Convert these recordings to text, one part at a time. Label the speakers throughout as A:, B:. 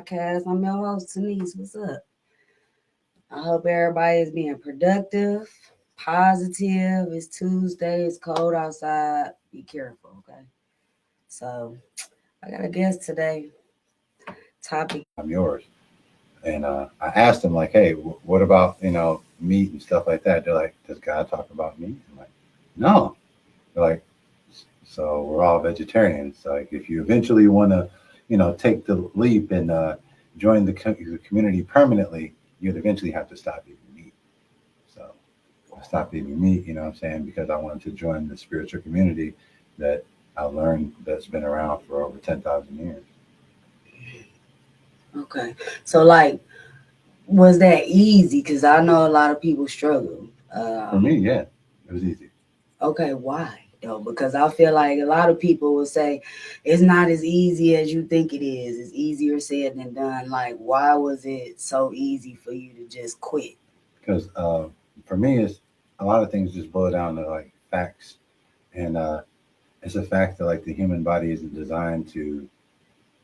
A: podcast. I'm your host, Denise. What's up? I hope everybody is being productive, positive. It's Tuesday. It's cold outside. Be careful, okay? So I got a guest today. Topic.
B: I'm yours. And I asked them like, hey, what about meat and stuff like that? They're like, does God talk about meat? I'm like, no. They're like, so we're all vegetarians. Like, if you eventually want to, take the leap and join the community permanently, you'd eventually have to stop eating meat. So I stopped eating meat. You know what I'm saying? Because I wanted to join the spiritual community that I learned that's been around for over 10,000 years.
A: Okay. So like, was that easy? Because I know a lot of people struggle.
B: For me, yeah, it was easy.
A: Okay, why though? Because I feel like a lot of people will say it's not as easy as you think it is. It's easier said than done. Like, why was it so easy for you to just quit?
B: Because for me, it's a lot of things just boil down to like facts, and it's a fact that like the human body isn't designed to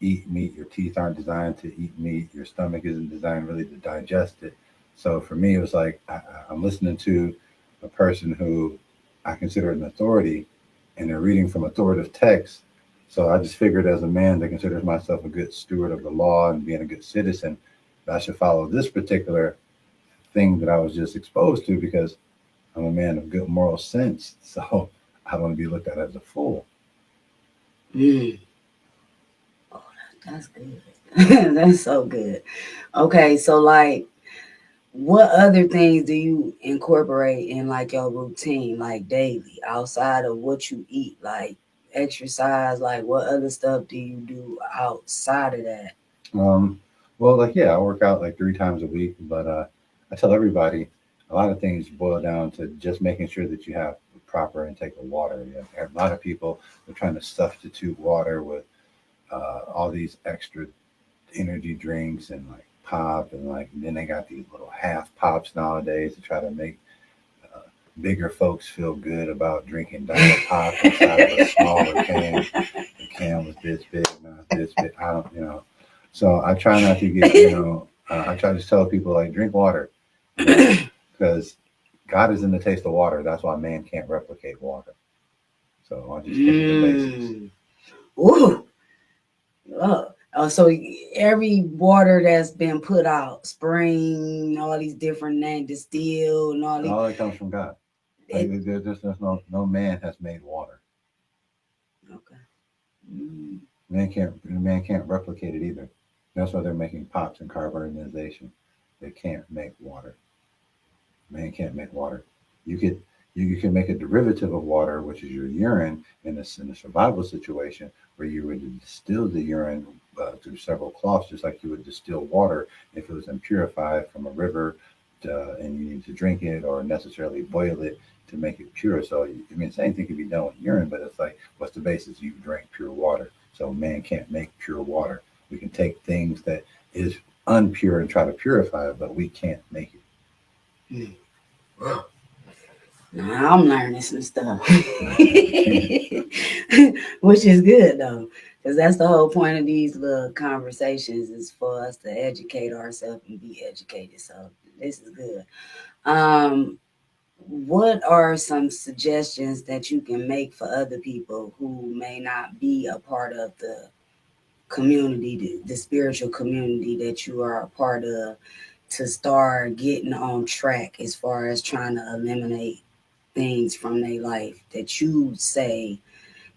B: eat meat. Your teeth aren't designed to eat meat. Your stomach isn't designed really to digest it. So for me, it was like I'm listening to a person who I consider an authority, and they're reading from authoritative text. So I just figured, as a man that considers myself a good steward of the law and being a good citizen, that I should follow this particular thing that I was just exposed to because I'm a man of good moral sense. So I don't want to be looked at as a fool.
A: Mm. Oh, that's good. That's so good. Okay, so like, what other things do you incorporate in like your routine, like daily, outside of what you eat, like exercise? Like, what other stuff do you do outside of that?
B: Um, well, like, yeah, I work out like 3 times a week, but I tell everybody a lot of things boil down to just making sure that you have proper intake of water. You know, a lot of people are trying to substitute water with all these extra energy drinks and like pop, and like and then they got these little half pops nowadays to try to make uh, bigger folks feel good about drinking dollar pop inside of a smaller can. The can was this big, not this big. I don't, So I try not to get, I try to tell people like drink water, because God is in the taste of water. That's why man can't replicate water. So I just stick with the basics.
A: Mm. Ooh. Oh, so every water that's been put out, spring, all these different names, distilled, and all these.
B: All that comes from God. Like
A: It,
B: there's no man has made water.
A: okay. Mm.
B: Man can't replicate it either. That's why they're making pops and carbonization. They can't make water. Man can't make water. You could you can make a derivative of water, which is your urine, in a survival situation where you would distill the urine through several cloths, just like you would distill water if it was impurified from a river, and you need to drink it or necessarily boil it to make it pure. So I mean, same thing can be done with urine, but it's like, what's the basis? You drink pure water. So man can't make pure water. We can take things that is unpure and try to purify it, but we can't make it.
A: Mm. Now I'm learning some stuff, which is good though, because that's the whole point of these little conversations is for us to educate ourselves and be educated. So this is good. Um, what are some suggestions that you can make for other people who may not be a part of the community, the spiritual community that you are a part of, to start getting on track as far as trying to eliminate things from their life that you say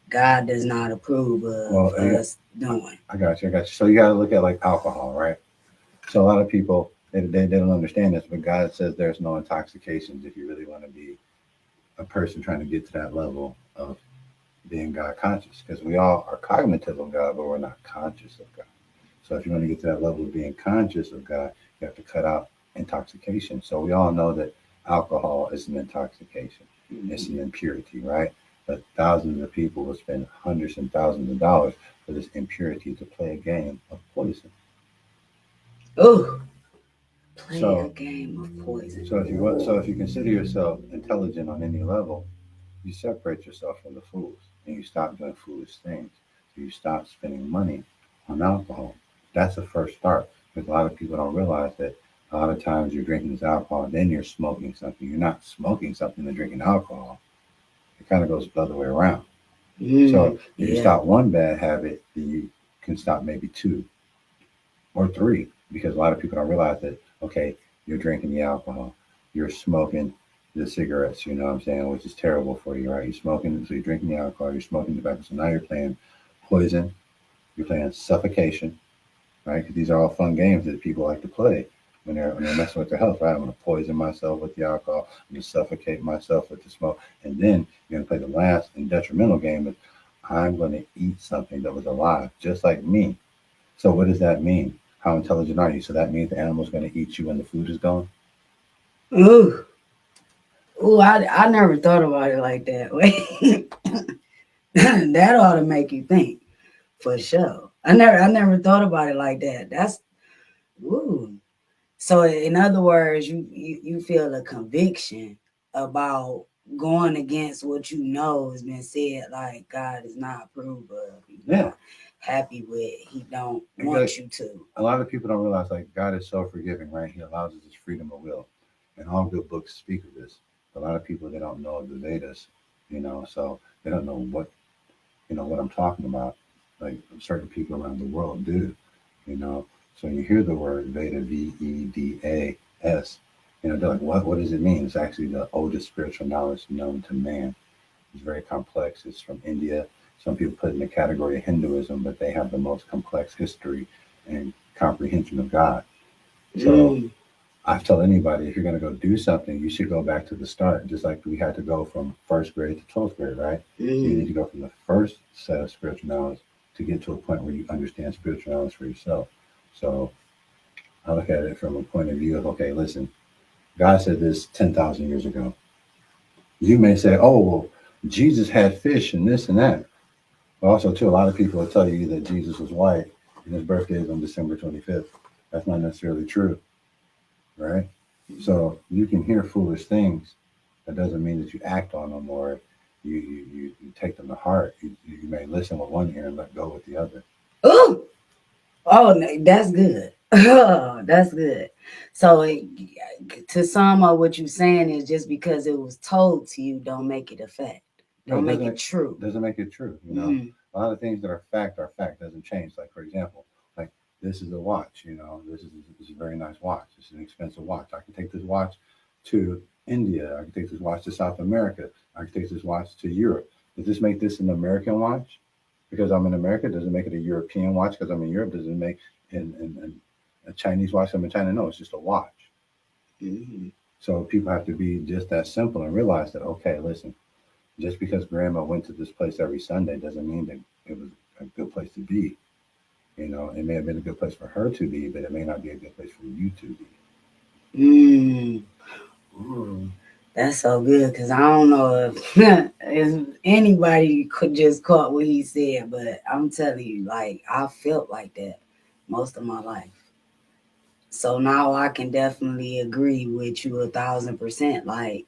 A: God does not approve of
B: Well,
A: us doing?
B: I got you. I got you. So you got to look at like alcohol, right? So a lot of people they don't understand this, but God says there's no intoxications if you really want to be a person trying to get to that level of being God conscious, because we all are cognitive of God, but we're not conscious of God. So if you want to get to that level of being conscious of God, you have to cut out intoxication. So we all know that alcohol is an intoxication. It's an impurity, right? But thousands of people will spend hundreds and thousands of dollars for this impurity to play a game of poison.
A: Oh, play a
B: So,
A: game of poison.
B: so if you consider yourself intelligent on any level, you separate yourself from the fools and you stop doing foolish things. So you stop spending money on alcohol. That's the first start. Because a lot of people don't realize that a lot of times you're drinking this alcohol, then you're smoking something. You're not smoking something and drinking alcohol. It kind of goes the other way around. So if you
A: Yeah.
B: stop one bad habit, then you can stop maybe two or three, because a lot of people don't realize that, okay, you're drinking the alcohol, you're smoking the cigarettes, you know what I'm saying, which is terrible for you, right? You're smoking, so you're drinking the alcohol, you're smoking tobacco. So now you're playing poison, you're playing suffocation, right? Because these are all fun games that people like to play when they're messing with their health, right? I'm going to poison myself with the alcohol, I'm going to suffocate myself with the smoke, and then you're going to play the last and detrimental game of I'm going to eat something that was alive, just like me. So what does that mean? How intelligent are you? So that means the animal's going to eat you when the food is gone.
A: Ooh. Ooh, I never thought about it like that. Wait. That ought to make you think for sure. I never thought about it like that. That's ooh. So in other words, you feel a conviction about going against what you know has been said, like God is not approved of, he's
B: Yeah,
A: not happy with, he don't
B: because
A: want you to.
B: a lot of people don't realize like God is so forgiving, right? He allows us this freedom of will, and all good books speak of this. A lot of people they don't know the Vedas, so they don't know what I'm talking about. Like certain people around the world do, you know. So when you hear the word Veda, Vedas, they're like, what does it mean? It's actually the oldest spiritual knowledge known to man. It's very complex. It's from India. Some people put it in the category of Hinduism, but they have the most complex history and comprehension of God. So
A: Mm,
B: I tell anybody if you're going to go do something, you should go back to the start, just like we had to go from first grade to 12th grade, right? You need
A: mm,
B: to go from the first set of spiritual knowledge to get to a point where you understand spiritual knowledge for yourself. So I look at it from a point of view of, okay, listen, God said this 10,000 years ago. You may say, oh, well, Jesus had fish and this and that. But also, too, a lot of people will tell you that Jesus was white and his birthday is on December 25th. That's not necessarily true, right? So you can hear foolish things. That doesn't mean that you act on them or you take them to heart. You may listen with one ear and let go with the other.
A: ooh, oh, that's good. Oh, that's good. So to sum up, what you're saying is just because it was told to you, don't make it a fact.
B: No,
A: Don't make it true.
B: doesn't make it true.
A: Mm,
B: A lot of things that are fact doesn't change. Like for example, like this is a watch. This is a very nice watch. This is an expensive watch. I can take this watch to India. I can take this watch to South America. I can take this watch to Europe. Does this make this an American watch? Because I'm in America, does it make it a European watch? Because I'm in Europe, does it make in a Chinese watch? I'm in China. No, it's just a watch.
A: mm,
B: So people have to be just that simple and realize that okay, listen, just because grandma went to this place every Sunday doesn't mean that it was a good place to be. It may have been a good place for her to be, but it may not be a good place for you to be.
A: mm. Ooh, that's so good because I don't know if anybody could just caught what he said, but I'm telling you, like I felt like that most of my life. So now I can definitely agree with you 1,000%. Like,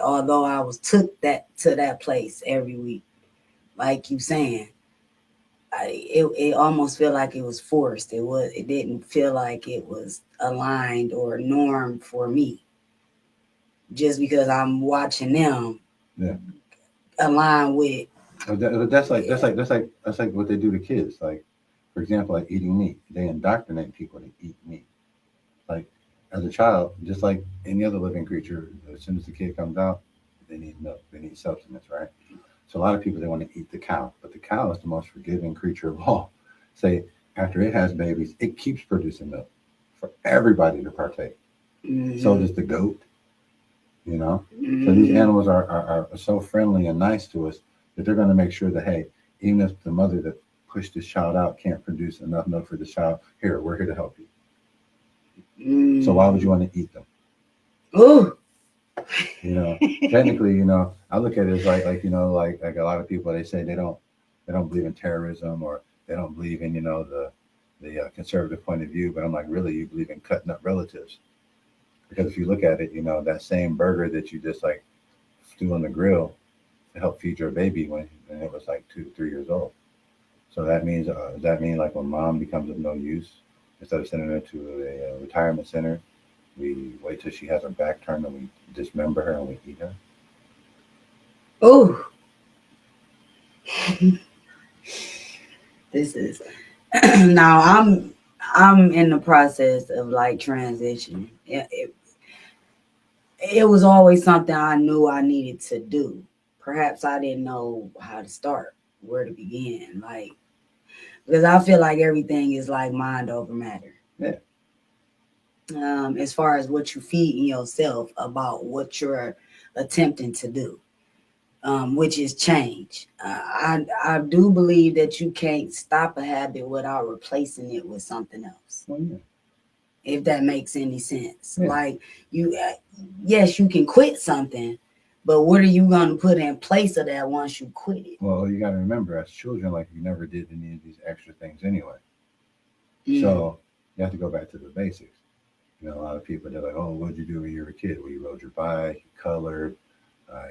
A: although I was took that to that place every week, like you saying, it almost felt like it was forced. It didn't feel like it was aligned or norm for me just because I'm watching them
B: Yeah,
A: align with.
B: but that's like that's
A: Yeah.
B: like that's like that's like what they do to kids. Like, for example, like eating meat. They indoctrinate people to eat meat. Like as a child, just like any other living creature, as soon as the kid comes out, they need milk. They need substance, right? So a lot of people they want to eat the cow, but the cow is the most forgiving creature of all. Say after it has babies, it keeps producing milk for everybody to partake. So
A: Mm-hmm.
B: does the goat, you know. So these
A: Mm-hmm.
B: animals are so friendly and nice to us that they're going to make sure that hey, even if the mother that pushed this child out can't produce enough milk for the child, here we're here to help you. So why would you
A: Mm.
B: want to eat them?
A: Ooh.
B: You know, technically, I look at it as like like a lot of people they say they don't believe in terrorism or they don't believe in the conservative point of view, but I'm like, really, you believe in cutting up relatives? Because if you look at it, that same burger that you just like threw on the grill to help feed your baby when it was like 2 3 years old. So that means, does that mean like when mom becomes of no use, instead of sending her to a retirement center, we wait till she has her back turned and we dismember her and we eat her?
A: Oh, this is now I'm in the process of like transitioning. It was always something I knew I needed to do. Perhaps I didn't know how to start, where to begin. Like, because I feel like everything is like mind over matter.
B: Yeah.
A: As far as what you feed in yourself about what you're attempting to do, which is change. I do believe that you can't stop a habit without replacing it with something else.
B: Well, yeah.
A: If that makes any sense.
B: Yeah.
A: Like you, yes, you can quit something, but what are you going to put in place of that once you quit it?
B: Well, you got to remember, as children, like you never did any of these extra things anyway.
A: Mm.
B: So you have to go back to the basics. You know, a lot of people, they're like, oh, what did you do when you were a kid? Well, you rode your bike, you colored,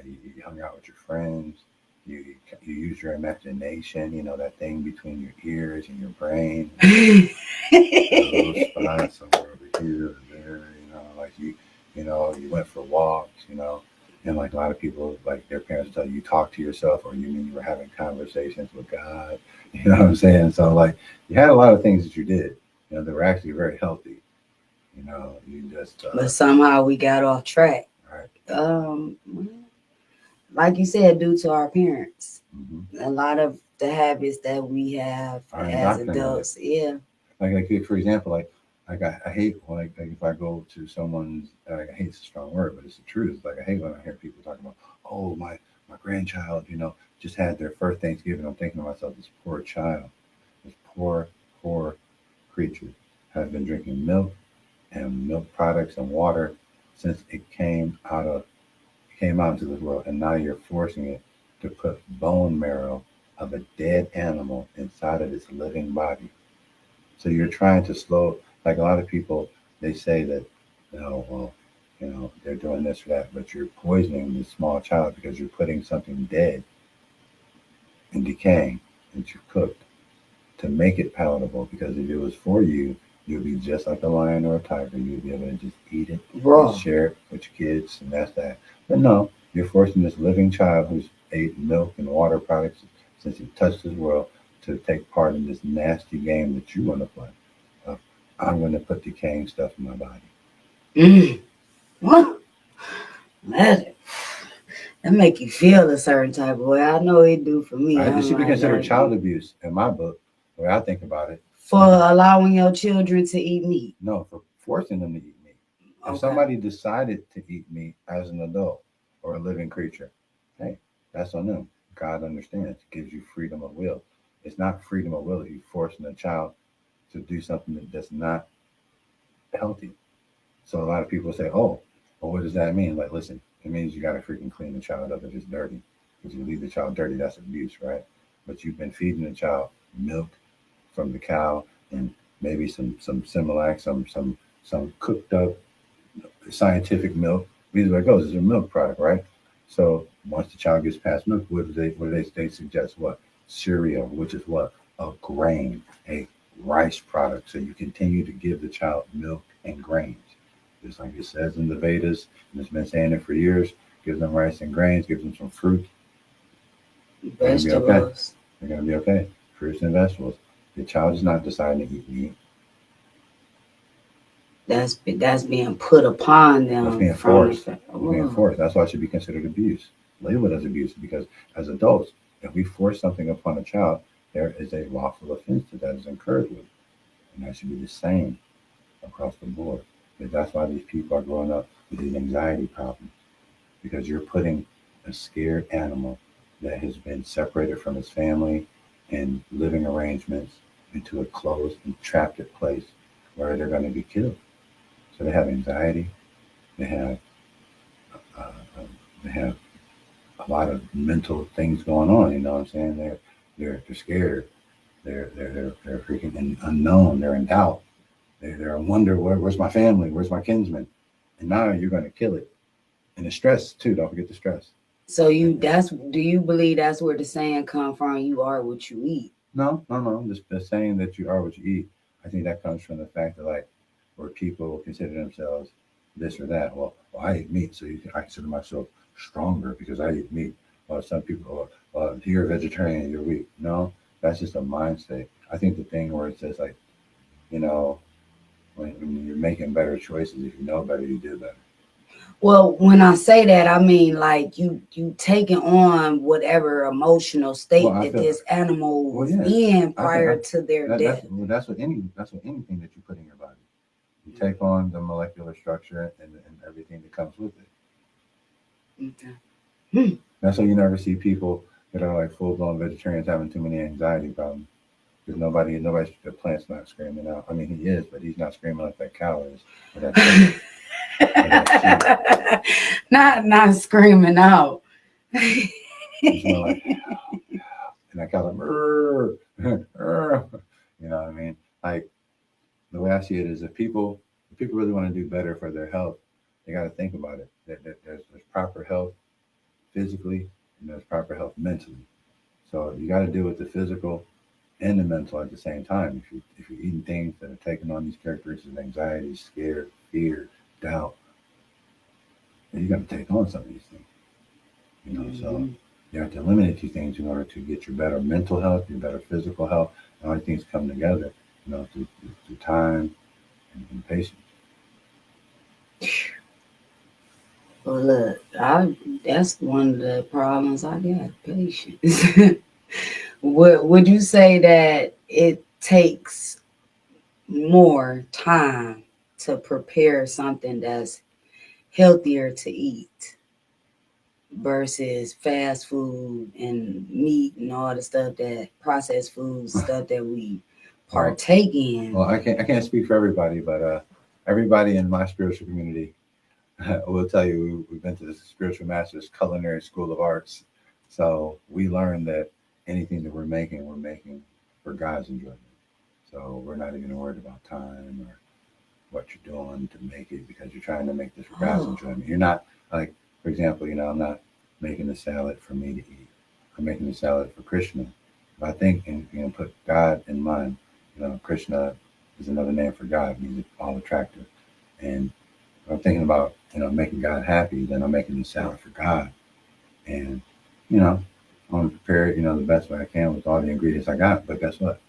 B: you hung out with your friends, you you used your imagination, you know, that thing between your ears and your brain, little spots somewhere over here or there, you know, like you know, you went for walks, you know, and like a lot of people, like their parents tell you talk to yourself, or you mean you were having conversations with God, you know what I'm saying? So like you had a lot of things that you did, you know, that were actually very healthy. You know, you just
A: But somehow we got off track.
B: right.
A: Like you said, due to our parents,
B: Mm-hmm.
A: a lot of the habits that we have
B: Are
A: as
B: indoctrinated.
A: adults, yeah.
B: Like for example, like I hate when like if I go to someone's, I hate a strong word, but it's the truth. Like I hate when I hear people talking about, oh my grandchild, you know, just had their first Thanksgiving. I'm thinking to myself, this poor child, this poor creature has been drinking milk and milk products and water since it came out into this world, and now you're forcing it to put bone marrow of a dead animal inside of its living body. So you're trying to slow, like a lot of people, they say that, you know, well, you know, they're doing this or that, but you're poisoning the small child because you're putting something dead and decaying that you cooked to make it palatable. Because if it was for you, you'll be just like a lion or a tiger. You'll be able to just eat it
A: Raw.
B: and share it with your kids, and that's that. But no, you're forcing this living child who's ate milk and water products since he touched this world to take part in this nasty game that you want to play. Of, I'm going to put decaying stuff in my body.
A: Mm. What? That make you feel a certain type of way. I know it do for me.
B: This
A: I'm
B: should be
A: like,
B: considered
A: God,
B: child abuse in my book, the way I think about it.
A: for allowing your children to eat meat.
B: No, for forcing them to eat meat. If
A: Okay.
B: somebody decided to eat meat as an adult or a living creature, hey, that's on them. God understands, gives you freedom of will. It's not freedom of will if you're forcing a child to do something that's not healthy. So a lot of people say, oh, well, what does that mean? Like, listen, it means you got to freaking clean the child up if it's dirty. Because you leave the child dirty, that's abuse, right? But you've been feeding the child milk from the cow and maybe some Similac, some cooked up scientific milk. These are where it goes. It's a milk product, right? So once the child gets past milk, what do they suggest? What? Cereal, which is what? A grain, a rice product. So you continue to give the child milk and grains. Just like it says in the Vedas, and it's been saying it for years, give them rice and grains, give them some fruit, they're gonna be okay.
A: Vegetables.
B: They're gonna be okay. Fruits and vegetables. The child is not deciding to eat meat.
A: That's being put upon them.
B: That's being
A: from
B: forced. It's being forced. That's why it should be considered abuse. Labeled as abuse because as adults, if we force something upon a child, there is a lawful offense that is incurred with. And that should be the same across the board. Because that's why these people are growing up with these anxiety problems. Because you're putting a scared animal that has been separated from its family and living arrangements into a closed and trapped place where they're going to be killed. So they have anxiety. They have uh, uh, they have a lot of mental things going on. You know what I'm saying? They're scared. They're freaking unknown. They're in doubt. They're in wonder. Where's my family? Where's my kinsmen? And now you're going to kill it. And the stress too. Don't forget the stress.
A: So do you believe that's where the saying come from? You are what you eat.
B: No. Just saying that you are what you eat. I think that comes from the fact that like where people consider themselves this or that. Well, I eat meat, so I consider myself stronger because I eat meat. Well, some people, you're a vegetarian, you're weak. No, that's just a mindset. I think the thing where it says like, you know, when you're making better choices, if you know better, you do better.
A: Well, when I say that, I mean like you taking on whatever emotional
B: Well,
A: state
B: I
A: that
B: feel
A: this animal
B: well,
A: was
B: yeah.
A: in
B: I think
A: prior to their death.
B: that's what anything that you put in your body. You take on the molecular structure and everything that comes with it.
A: Okay. Hmm.
B: That's why you never see people that are like full blown vegetarians having too many anxiety problems. Because the plant's not screaming out. I mean, he is, but he's not screaming like that cow is, or that chicken, or that sheep.
A: Not screaming out.
B: He's more like, and that cow's like, "Rrr, rrr." You know what I mean? Like the way I see it is, if people really want to do better for their health, they got to think about it. That there's proper health physically, and there's proper health mentally. So you got to deal with the physical and the mental at the same time. If you're eating things that are taking on these characteristics of anxiety, scared, fear, doubt, then you got to take on some of these things. You know, so
A: Mhm.
B: you have to eliminate these things in order to get your better mental health, your better physical health, and all these things come together. Through time and patience.
A: Well, look, that's one of the problems I got, patience. Would you say that it takes more time to prepare something that's healthier to eat versus fast food and meat and all the stuff that processed food stuff that we
B: Well,
A: partake in?
B: I can't speak for everybody, but everybody in my spiritual community will tell you we've been to the spiritual master's culinary school of arts, so we learned that anything that we're making for God's enjoyment. So we're not even worried about time or what you're doing to make it because you're trying to make this for God's
A: Oh,
B: enjoyment. You're not like, for example, I'm not making a salad for me to eat. I'm making a salad for Krishna. If I think and put God in mind, Krishna is another name for God, means all attractive. And if I'm thinking about making God happy, then I'm making the salad for God. And you know, I'm gonna prepare it the best way I can with all the ingredients I got. But guess what?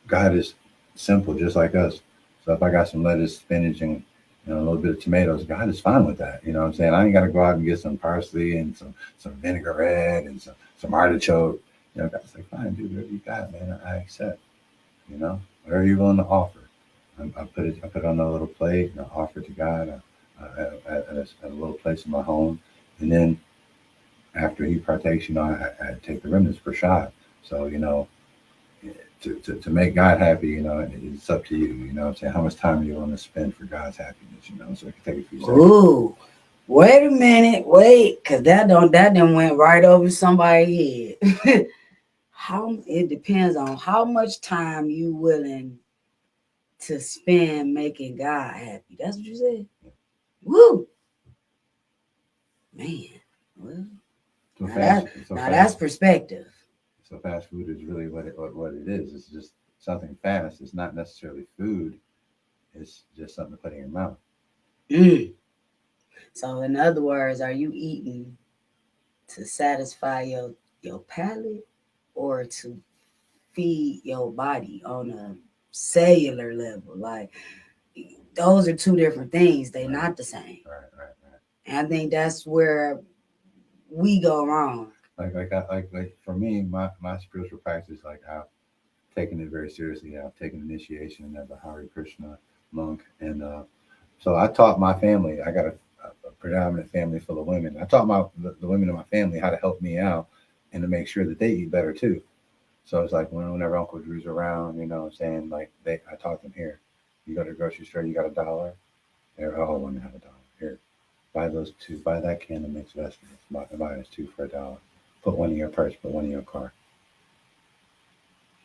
B: God is simple, just like us. So if I got some lettuce, spinach, and a little bit of tomatoes, God is fine with that. You know what I'm saying? I ain't got to go out and get some parsley and some vinaigrette and some artichoke. God's like, fine, dude, whatever you got, man, I accept. Whatever you're willing to offer. I put it on a little plate and I offer it to God at a little place in my home. And then after he partakes, I take the remnants for shot. So, to make God happy, it's up to you. You know what I'm saying? How much time do you want to spend for God's happiness, so it can take a few seconds.
A: ooh, wait a minute, wait, cause that done went right over somebody's head. How it depends on how much time you willing to spend making God happy. That's what you said. Woo, man. Well,
B: So
A: now
B: fast,
A: that
B: so
A: now
B: fast,
A: that's perspective.
B: so fast food is really what it is. It's just something fast. It's not necessarily food. It's just something to put in your mouth.
A: Mm. So in other words, are you eating to satisfy your palate or to feed your body on a cellular level? Like those are two different things. They're
B: Right,
A: not the same.
B: right.
A: And I think that's where we go wrong.
B: Like for me, my spiritual practice, like I've taken it very seriously. I've taken initiation as a Hare Krishna monk, and so I taught my family. I got a predominant family full of women. I taught the women in my family how to help me out and to make sure that they eat better too. So it's like whenever Uncle Drew's around, what I'm saying, like I taught them here. You go to the grocery store, you got $1. They're all women have $1. Here, buy those two. Buy that can of mixed vegetables. Buy those two for $1. Put one in your purse. Put one in your car.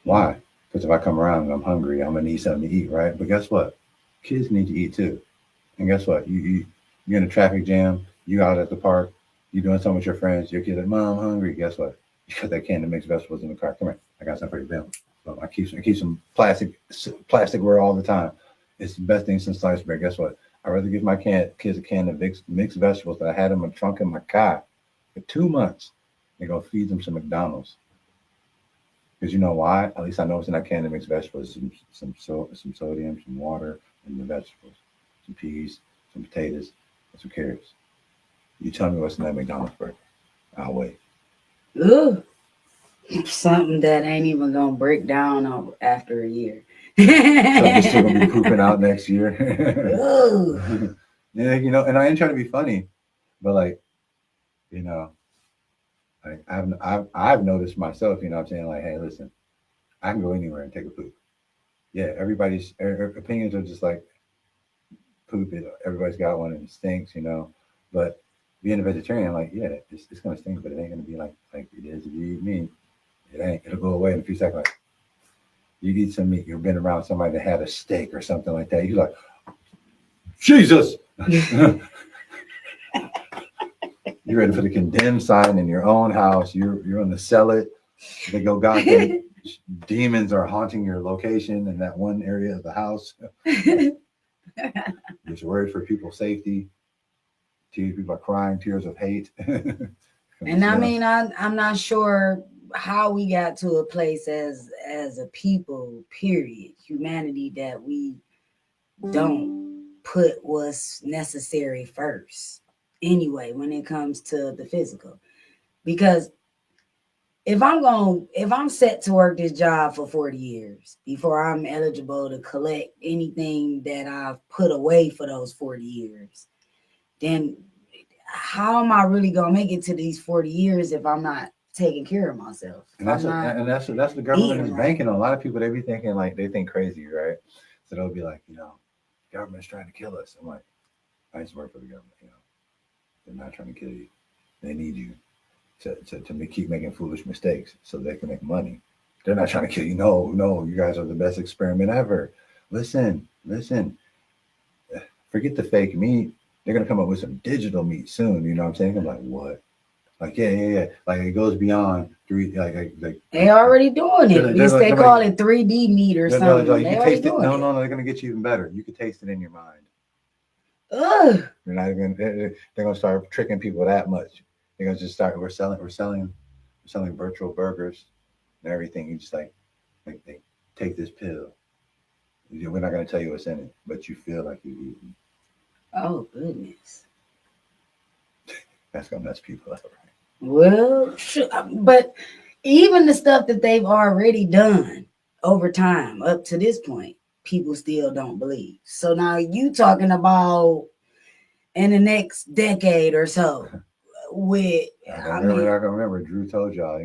B: Why? Because if I come around and I'm hungry, I'm gonna need something to eat, right? But guess what? Kids need to eat too. And guess what? You're in a traffic jam. You out at the park. You doing something with your friends. Your kid like, Mom, I'm hungry. Guess what? You got that can of mixed vegetables in the car. Come here. I got something for you, Bill. I keep some plasticware all the time. It's the best thing since sliced bread. Guess what? I'd rather give my kids a can of mixed vegetables that I had in my trunk in my car for 2 months and go feed them some McDonald's. Because you know why? At least I know it's in that can of mixed vegetables. Some sodium, some water, and the vegetables, some peas, some potatoes, and some carrots. You tell me what's in that McDonald's burger. I'll wait.
A: Ugh. Something that ain't even gonna break down after a year.
B: So you're still gonna be pooping out next year.
A: Ugh.
B: Yeah, and I ain't trying to be funny, but like, you know, like I've noticed myself, you know what I'm saying? Like, hey, listen, I can go anywhere and take a poop. Yeah, everybody's opinions are just like poop. Everybody's got one and it stinks, But being a vegetarian, like, yeah, it's gonna stink, but it ain't gonna be like it is if you eat meat. It ain't. It'll go away in a few seconds. Like, you eat some meat, you've been around somebody that had a steak or something like that. You're like, Jesus. You're ready for the condemned sign in your own house. You're going to sell it. They go, God, demons are haunting your location in that one area of the house. Just worried for people's safety. People are crying tears of hate.
A: And I mean, I'm not sure how we got to a place as a people, period, humanity, that we don't put what's necessary first. Anyway, when it comes to the physical, because if I'm set to work this job for 40 years before I'm eligible to collect anything that I've put away for those 40 years, then how am I really gonna make it to these 40 years if I'm not taking care of myself?
B: And that's the government is banking on. A lot of people, they be thinking like they think crazy, right? So they'll be like, government's trying to kill us. I'm like, I used to work for the government. They're not trying to kill you. They need you to keep making foolish mistakes so they can make money. They're not trying to kill you. No, you guys are the best experiment ever. Listen. Forget the fake meat. They're gonna come up with some digital meat soon. You know what I'm saying? I'm like, what? Like, yeah. Like it goes beyond three. Like
A: they already doing it. They call it 3D meat or something.
B: Like, you taste it. No, they're gonna get you even better. You can taste it in your mind.
A: Ugh.
B: They're not even. They're gonna start tricking people that much. They're gonna just start. We're selling virtual burgers and everything. You just like they take this pill. We're not gonna tell you what's in it, but you feel like you're eating.
A: Oh goodness.
B: That's gonna mess people up, right?
A: Well, but even the stuff that they've already done over time up to this point, people still don't believe. So now you talking about in the next decade or so with
B: I remember Drew told y'all,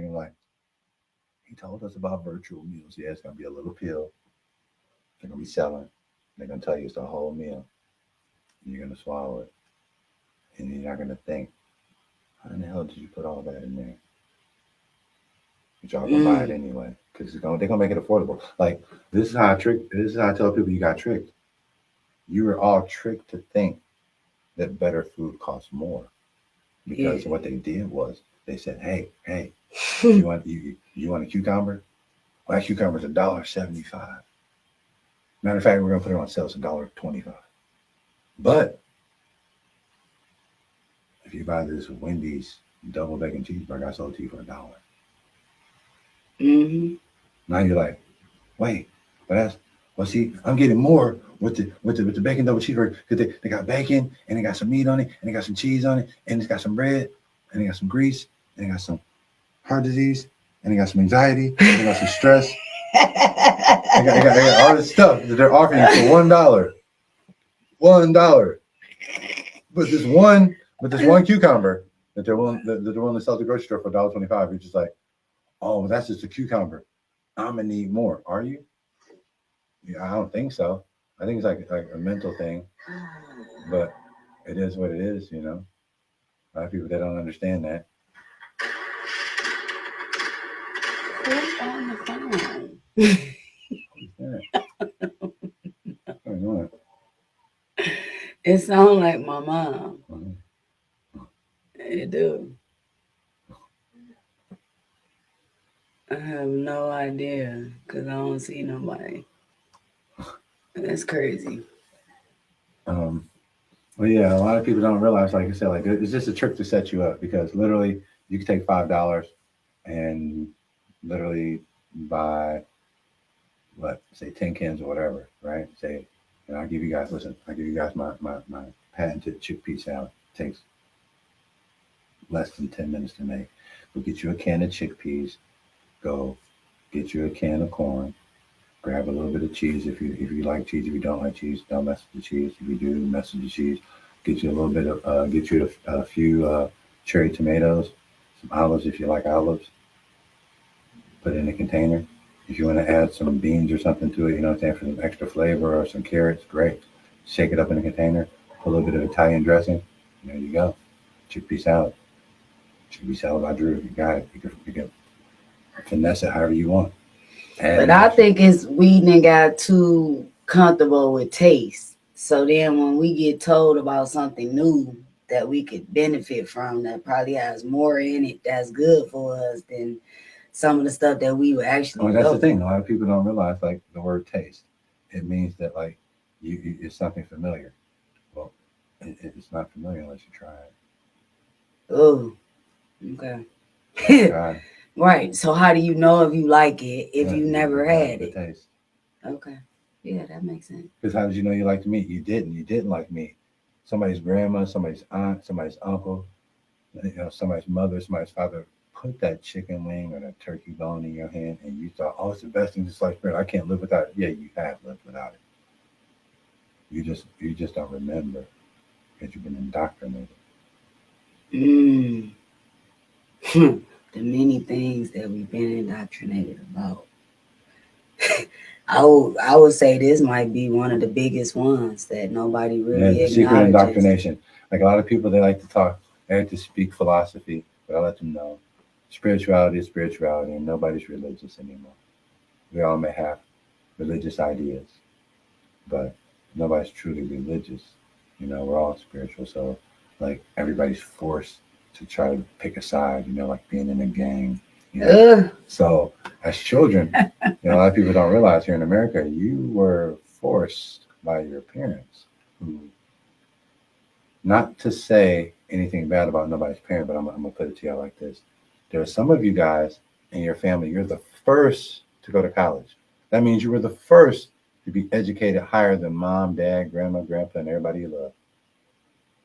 B: he told us about virtual meals. Yeah, it's gonna be a little pill. They're gonna be selling. They're gonna tell you it's the whole meal. You're gonna swallow it. And you're not gonna think, how in the hell did you put all that in there? But y'all gonna buy it anyway. Because they're gonna make it affordable. Like this is how I tell people you got tricked. You were all tricked to think that better food costs more. Because what they did was they said, hey, you want a cucumber? Well, that cucumber's $1.75. Matter of fact, we're gonna put it on sale. It's $1.25. But if you buy this Wendy's double bacon cheeseburger, I sold it to you for $1.
A: Mm-hmm.
B: Now you're like, wait, see, I'm getting more with the bacon double cheeseburger because they got bacon and they got some meat on it and they got some cheese on it and it's got some bread and they got some grease and they got some heart disease and they got some anxiety and they got some stress. they got all this stuff that they're offering you for $1. $1. But this one cucumber that they're willing to sell at the grocery store for $1.25, you're just like, oh, that's just a cucumber. I'm gonna need more. Are you? Yeah, I don't think so. I think it's like a mental thing, but it is what it is. A lot of people that don't understand that.
A: Who's on the phone? It sounds like my mom. It do. I have no idea because I don't see nobody. That's crazy.
B: Um, well, yeah, a lot of people don't realize, like I said, like it's just a trick to set you up because literally you can take $5 and literally buy what, say 10 cans or whatever, right? Say, I'll give you guys, listen, I'll give you guys my patented chickpea salad. It takes less than 10 minutes to make. We'll get you a can of chickpeas, go get you a can of corn, grab a little bit of cheese if you like cheese. If you don't like cheese, don't mess with the cheese. If you do, mess with the cheese. Get you a little bit of get you a few cherry tomatoes, some olives if you like olives. Put it in a container. If you want to add some beans or something to it, you know what I'm saying, for some extra flavor or some carrots, great. Shake it up in a container. Put a little bit of Italian dressing. And there you go. Chickpea salad. Chickpea salad by Drew. You got it. You can finesse it however you want. Add
A: But
B: an
A: I
B: extra.
A: think it's we done got too comfortable with taste. So then when we get told about something new that we could benefit from that probably has more in it that's good for us than some of the stuff that we would actually
B: Well, that's the
A: know.
B: thing. A lot of people don't realize, like the word taste. It means that like it's something familiar. Well, it's not familiar unless you try it.
A: Oh,
B: Got to
A: okay.
B: try it.
A: Right. So how do you know if you like it if
B: Yeah,
A: you
B: you
A: never
B: have
A: had
B: to
A: it?
B: taste.
A: Okay. Yeah, that makes sense.
B: Because how did you know you liked meat? You didn't. You didn't like meat. Somebody's grandma, somebody's aunt, somebody's uncle, somebody's mother, somebody's father put that chicken wing or that turkey bone in your hand, and you thought, "Oh, it's the best thing since sliced bread. I can't live without it." Yeah, you have lived without it. You just don't remember because you've been indoctrinated.
A: Mm. The many things that we've been indoctrinated about. I would say this might be one of the biggest ones that nobody
B: Yeah,
A: really
B: the secret
A: acknowledges.
B: indoctrination. Like a lot of people, they like to talk, they like to speak philosophy, but I let them know spirituality is spirituality, and nobody's religious anymore. We all may have religious ideas, but nobody's truly religious. We're all spiritual. So, like, everybody's forced to try to pick a side, like being in a gang, you know.
A: Ugh.
B: So, as children, a lot of people don't realize here in America, you were forced by your parents who, not to say anything bad about nobody's parent, but I'm going to put it to you like this. There are some of you guys in your family, you're the first to go to college. That means you were the first to be educated higher than mom, dad, grandma, grandpa, and everybody you love.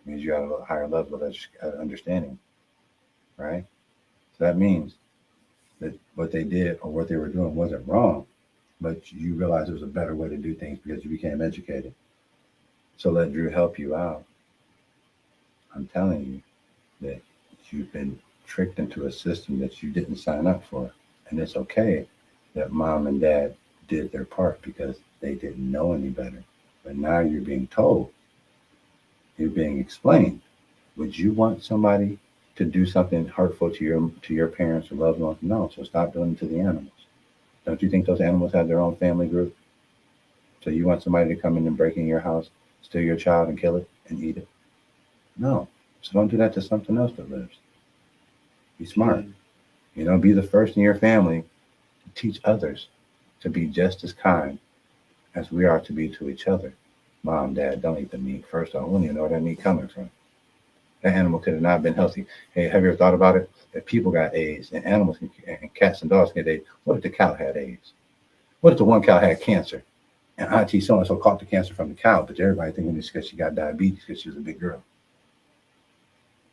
B: It means you got a higher level of understanding, right? So that means that what they did or what they were doing wasn't wrong, but you realized there was a better way to do things because you became educated. So let Drew help you out. I'm telling you that you've been tricked into a system that you didn't sign up for. And it's okay that mom and dad did their part because they didn't know any better. But now you're being told, you're being explained. Would you want somebody to do something hurtful to your parents or loved ones? No. So stop doing it to the animals. Don't you think those animals have their own family group? So you want somebody to come in and break in your house, steal your child and kill it and eat it? No. So don't do that to something else that lives. Be smart.
A: Mm.
B: Be the first in your family to teach others to be just as kind as we are to be to each other. Mom, dad, don't eat the meat. First off, we don't even know where that meat coming from. That animal could have not been healthy. Hey, have you ever thought about it? If people got AIDS and animals and cats and dogs get AIDS, what if the cow had AIDS? What if the one cow had cancer and Auntie so and so caught the cancer from the cow, but everybody thinking it's because she got diabetes because she was a big girl?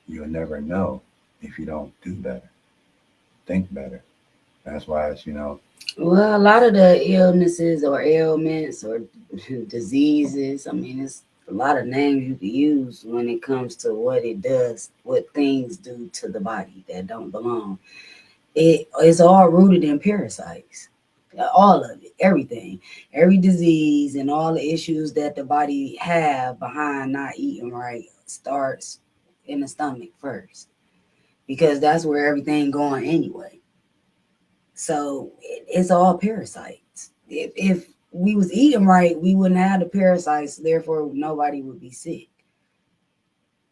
B: You'll never know if you don't do better, think better. That's why it's.
A: Well, a lot of the illnesses or ailments or diseases, I mean, it's a lot of names you can use when it comes to what it does, what things do to the body that don't belong. It's all rooted in parasites. All of it, everything, every disease and all the issues that the body have behind not eating right starts in the stomach first because that's where everything going anyway. So it's all parasites. If we was eating right, we wouldn't have the parasites. Therefore, nobody would be sick.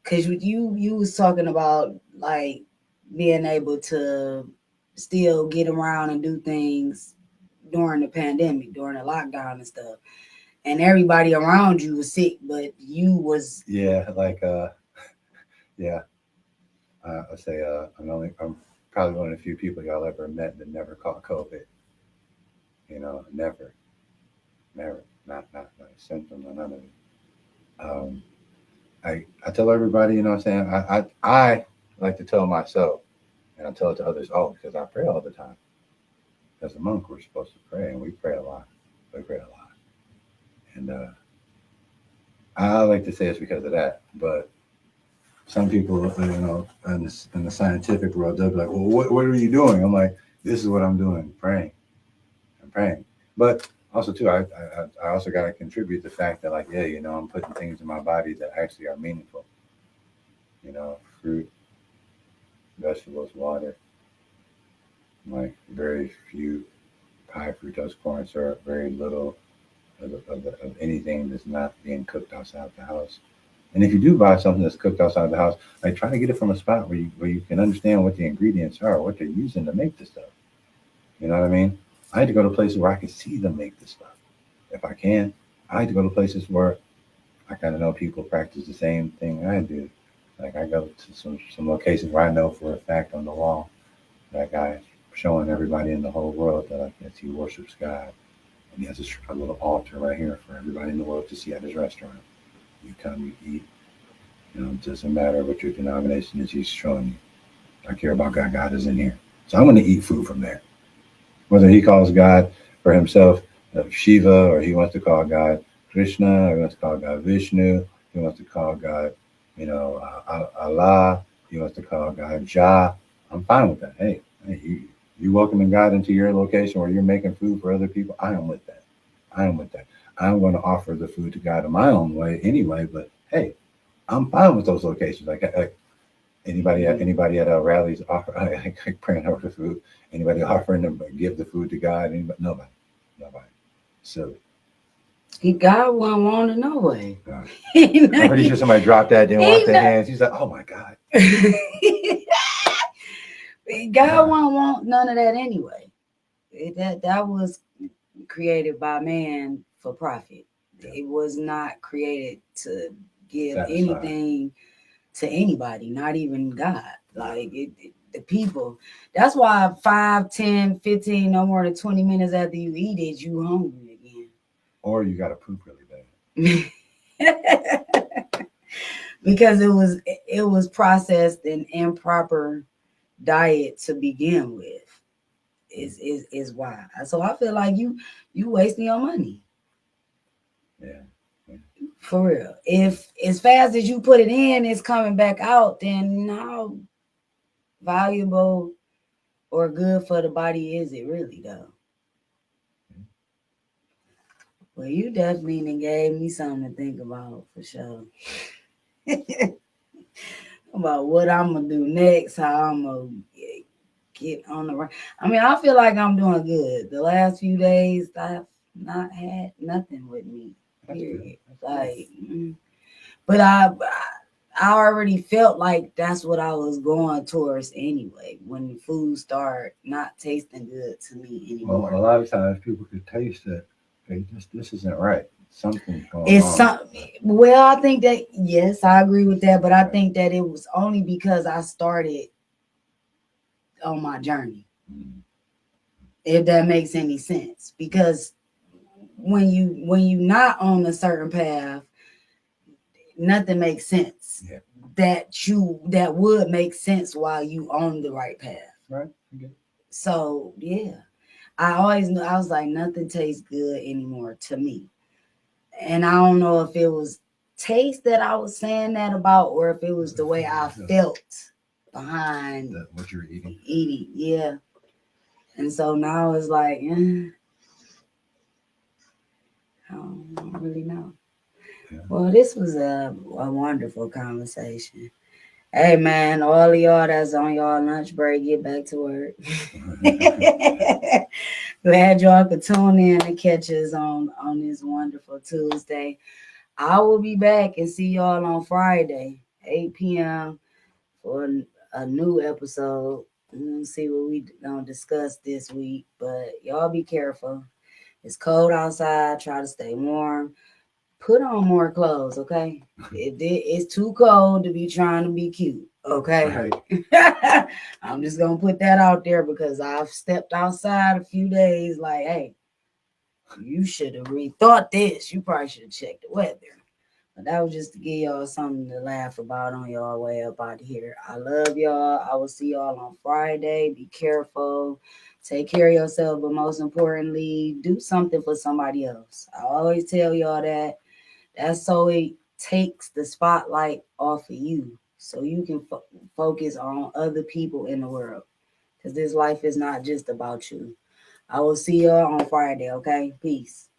A: Cause you was talking about like being able to. still get around and do things during the pandemic, during the lockdown and stuff. And everybody around you was sick, but you was
B: Yeah, like yeah. I say I'm probably one of the few people y'all ever met that never caught COVID. You know, never, never, not a symptom or none of it. Um, I tell everybody, you know what I'm saying? I like to tell myself, and I tell it to others, oh, because I pray all the time. As a monk, we're supposed to pray, and we pray a lot. We pray a lot. And I like to say it's because of that. But some people, you know, in the scientific world, they'll be like, well, what are you doing? I'm like, this is what I'm doing, praying. I'm praying. But also, too, I also got to contribute the fact that, like, yeah, you know, I'm putting things in my body that actually are meaningful. You know, fruit, vegetables, water, like very few high fructose corn syrup, very little of anything that's not being cooked outside the house. And if you do buy something that's cooked outside the house, like try to get it from a spot where you can understand what the ingredients are, what they're using to make the stuff. You know what I mean? I had to go to places where I could see them make the stuff. If I can, I had to go to places where I kind of know people practice the same thing I do. Like I go to some locations where I know for a fact on the wall that guy showing everybody in the whole world that I guess he worships God. And he has a little altar right here for everybody in the world to see at his restaurant. You come, you eat. You know, it doesn't matter what your denomination is, he's showing you. I care about God. God is in here. So I'm going to eat food from there. Whether he calls God for himself Shiva, or he wants to call God Krishna, or he wants to call God Vishnu, he wants to call God, you know, Allah, he wants to call God Jah. I'm fine with that. Hey, you welcoming God into your location where you're making food for other people. I am with that. I am with that. I'm going to offer the food to God in my own way anyway. But hey, I'm fine with those locations. Like anybody at rallies offer like praying over the food. Anybody offering to give the food to God? Anybody? Nobody. So
A: he God won't want to no way.
B: I'm pretty sure somebody dropped that, didn't wash their hands. He's like, oh my God.
A: God won't want none of that anyway. That was created by man for profit.
B: Yeah.
A: It was not created to give
B: Satisfy.
A: anything to anybody, not even God. Like the people. That's why 5, 10, 15, no more than 20 minutes after you eat it, you hungry again.
B: Or you got to poop really
A: bad. Because it was processed in improper diet to begin with. Is why. So I feel like you wasting your money.
B: Yeah.
A: For real. If as fast as you put it in, it's coming back out, then how valuable or good for the body is it really though? Well, you definitely gave me something to think about for sure. About what I'm gonna do next, how I'm gonna get on the right. I mean, I feel like I'm doing good. The last few days, I've not had nothing with me. Period. Like, but I already felt like that's what I was going towards anyway. When the food started not tasting good to me anymore.
B: Well, a lot of times people could taste that. Hey, this isn't right. Something's going on.
A: Well, I think that yes, I agree with that, but I think that it was only because I started on my journey. If that makes any sense, because when you not on a certain path, nothing makes sense.
B: Yeah.
A: That would make sense while you on the right path.
B: Right. Okay.
A: So yeah, I always knew. I was like, nothing tastes good anymore to me, and I don't know if it was taste that I was saying that about, or if it was the way I felt behind
B: what you're eating.
A: Yeah. And so now it's like, I don't really know. Yeah. Well, this was a wonderful conversation. Hey, man, all of y'all that's on y'all lunch break, get back to work. Glad y'all could tune in and catch us on this wonderful Tuesday. I will be back and see y'all on Friday, 8 p.m. for a new episode We'll see what we gonna discuss this week. But y'all be careful. It's cold outside. Try to stay warm. Put on more clothes, okay? It's too cold to be trying to be cute, okay?
B: Right.
A: I'm just gonna put that out there because I've stepped outside a few days. Like, hey, you should have rethought this. You probably should have checked the weather. But that was just to give y'all something to laugh about on y'all way up out here. I love y'all. I will see y'all on Friday. Be careful. Take care of yourself. But most importantly, do something for somebody else. I always tell y'all that. That's so it takes the spotlight off of you. So you can focus on other people in the world. Because this life is not just about you. I will see y'all on Friday, okay? Peace.